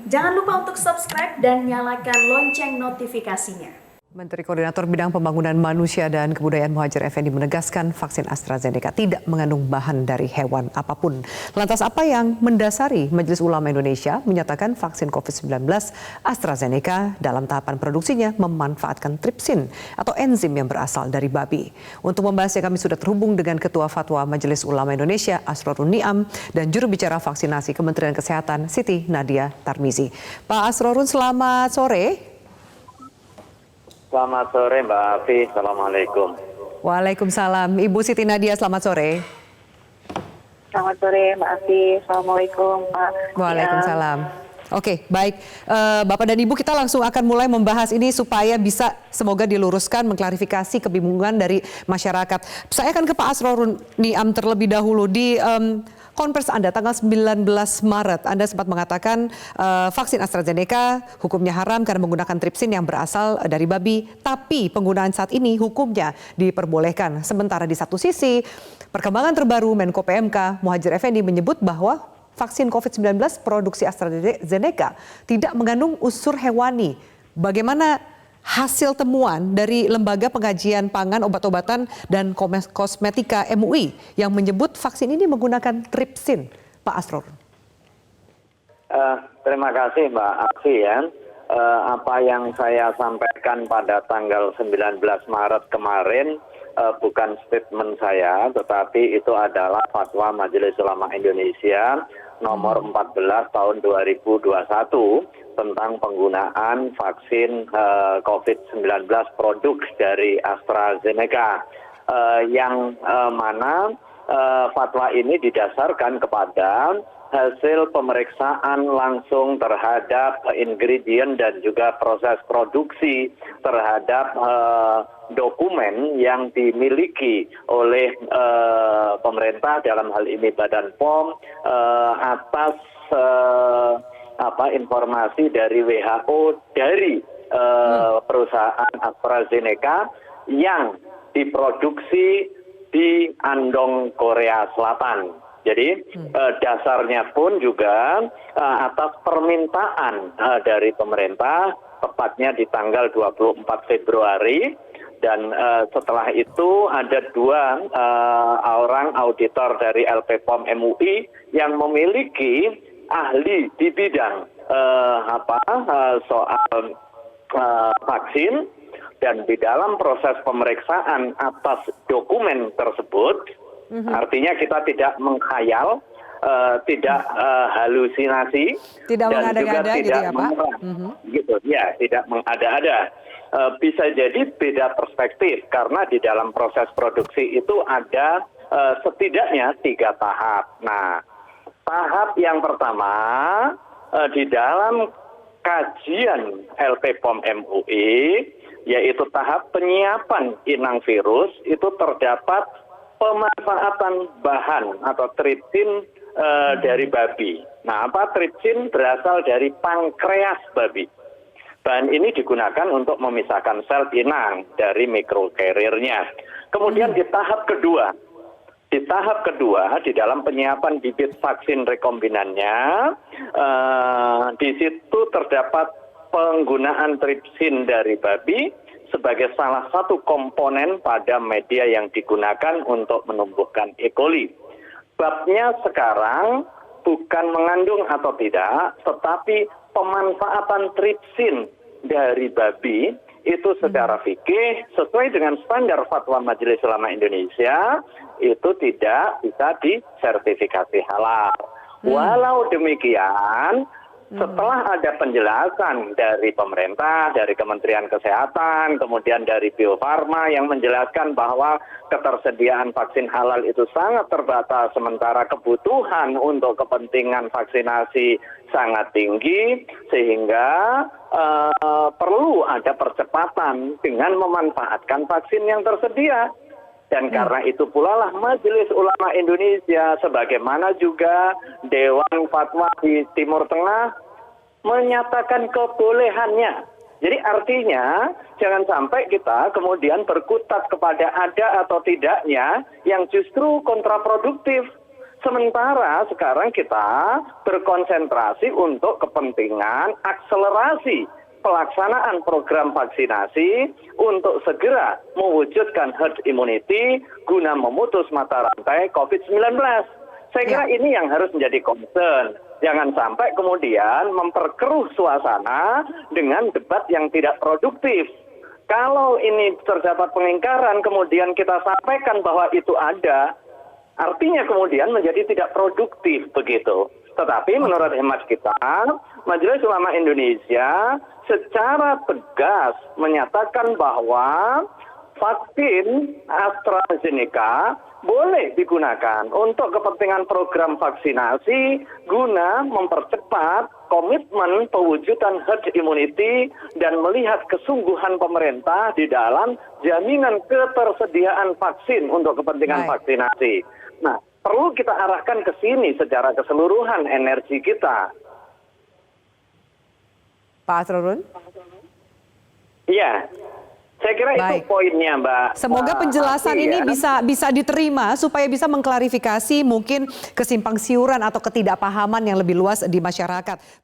Jangan lupa untuk subscribe dan nyalakan lonceng notifikasinya. Menteri Koordinator Bidang Pembangunan Manusia dan Kebudayaan Muhadjir Effendi menegaskan vaksin AstraZeneca tidak mengandung bahan dari hewan apapun. Lantas apa yang mendasari Majelis Ulama Indonesia menyatakan vaksin COVID-19 AstraZeneca dalam tahapan produksinya memanfaatkan tripsin atau enzim yang berasal dari babi? Untuk membahasnya kami sudah terhubung dengan Ketua Fatwa Majelis Ulama Indonesia Asrorun Niam dan juru bicara vaksinasi Kementerian Kesehatan Siti Nadia Tarmizi. Pak Asrorun, selamat sore. Selamat sore Mbak Afi, Assalamualaikum. Waalaikumsalam. Ibu Siti Nadia, selamat sore. Selamat sore Mbak Afi, Assalamualaikum Pak. Waalaikumsalam. Oke, baik. Bapak dan Ibu, kita langsung akan mulai membahas ini supaya bisa semoga diluruskan, mengklarifikasi kebingungan dari masyarakat. Saya akan ke Pak Asrorun Niam terlebih dahulu. Di konferensi Anda tanggal 19 Maret, Anda sempat mengatakan vaksin AstraZeneca hukumnya haram karena menggunakan tripsin yang berasal dari babi. Tapi penggunaan saat ini hukumnya diperbolehkan. Sementara di satu sisi, perkembangan terbaru Menko PMK Muhadjir Effendi menyebut bahwa vaksin COVID-19 produksi AstraZeneca tidak mengandung unsur hewani. Bagaimana hasil temuan dari Lembaga Pengkajian Pangan, Obat-obatan, dan Kosmetika MUI yang menyebut vaksin ini menggunakan tripsin, Pak Asrorun? Terima kasih Mbak Afi ya. Apa yang saya sampaikan pada tanggal 19 Maret kemarin bukan statement saya, tetapi itu adalah Fatwa Majelis Ulama Indonesia nomor 14 tahun 2021 tentang penggunaan vaksin COVID-19 produk dari AstraZeneca, yang mana fatwa ini didasarkan kepada hasil pemeriksaan langsung terhadap ingredient dan juga proses produksi terhadap dokumen yang dimiliki oleh pemerintah, dalam hal ini Badan POM, atas informasi dari WHO dari perusahaan AstraZeneca yang diproduksi di Andong, Korea Selatan. Jadi dasarnya pun juga atas permintaan dari pemerintah, tepatnya di tanggal 24 Februari. Dan setelah itu ada dua orang auditor dari LPPOM MUI yang memiliki ahli di bidang soal vaksin, dan di dalam proses pemeriksaan atas dokumen tersebut, artinya kita tidak menghayal, tidak halusinasi, tidak dan juga mengada-ngada tidak gitu ya Pak? Gitu ya, tidak mengada-ada. Bisa jadi beda perspektif karena di dalam proses produksi itu ada setidaknya 3 tahap. Nah, tahap yang pertama di dalam kajian LPPOM MUI, yaitu tahap penyiapan inang virus, itu terdapat pemanfaatan bahan atau tripsin dari babi. Nah, tripsin berasal dari pankreas babi. Bahan ini digunakan untuk memisahkan sel inang dari mikrokarirnya. Kemudian di tahap kedua, di dalam penyiapan bibit vaksin rekombinannya, di situ terdapat penggunaan tripsin dari babi sebagai salah satu komponen pada media yang digunakan untuk menumbuhkan E. coli. Babnya sekarang bukan mengandung atau tidak, tetapi pemanfaatan tripsin dari babi itu secara fikih sesuai dengan standar Fatwa Majelis Ulama Indonesia itu tidak bisa disertifikasi halal. Walau demikian, setelah ada penjelasan dari pemerintah, dari Kementerian Kesehatan, kemudian dari Bio Farma yang menjelaskan bahwa ketersediaan vaksin halal itu sangat terbatas, sementara kebutuhan untuk kepentingan vaksinasi sangat tinggi, sehingga perlu ada percepatan dengan memanfaatkan vaksin yang tersedia. Dan karena itu pula lah Majelis Ulama Indonesia sebagaimana juga Dewan Fatwa di Timur Tengah menyatakan kebolehannya. Jadi artinya jangan sampai kita kemudian berkutat kepada ada atau tidaknya yang justru kontraproduktif. Sementara sekarang kita berkonsentrasi untuk kepentingan akselerasi pelaksanaan program vaksinasi untuk segera mewujudkan herd immunity guna memutus mata rantai COVID-19. Saya kira ini yang harus menjadi concern. Jangan sampai kemudian memperkeruh suasana dengan debat yang tidak produktif. Kalau ini terdapat pengingkaran, kemudian kita sampaikan bahwa itu ada, artinya kemudian menjadi tidak produktif begitu. Tetapi menurut hemat kita, Majelis Ulama Indonesia secara tegas menyatakan bahwa vaksin AstraZeneca boleh digunakan untuk kepentingan program vaksinasi guna mempercepat komitmen pewujudan herd immunity dan melihat kesungguhan pemerintah di dalam jaminan ketersediaan vaksin untuk kepentingan vaksinasi. Nah, perlu kita arahkan ke sini secara keseluruhan energi kita. Pak Asrorun? Iya. Saya kira itu poinnya, Mbak. Semoga penjelasan ini bisa diterima supaya bisa mengklarifikasi mungkin kesimpang siuran atau ketidakpahaman yang lebih luas di masyarakat.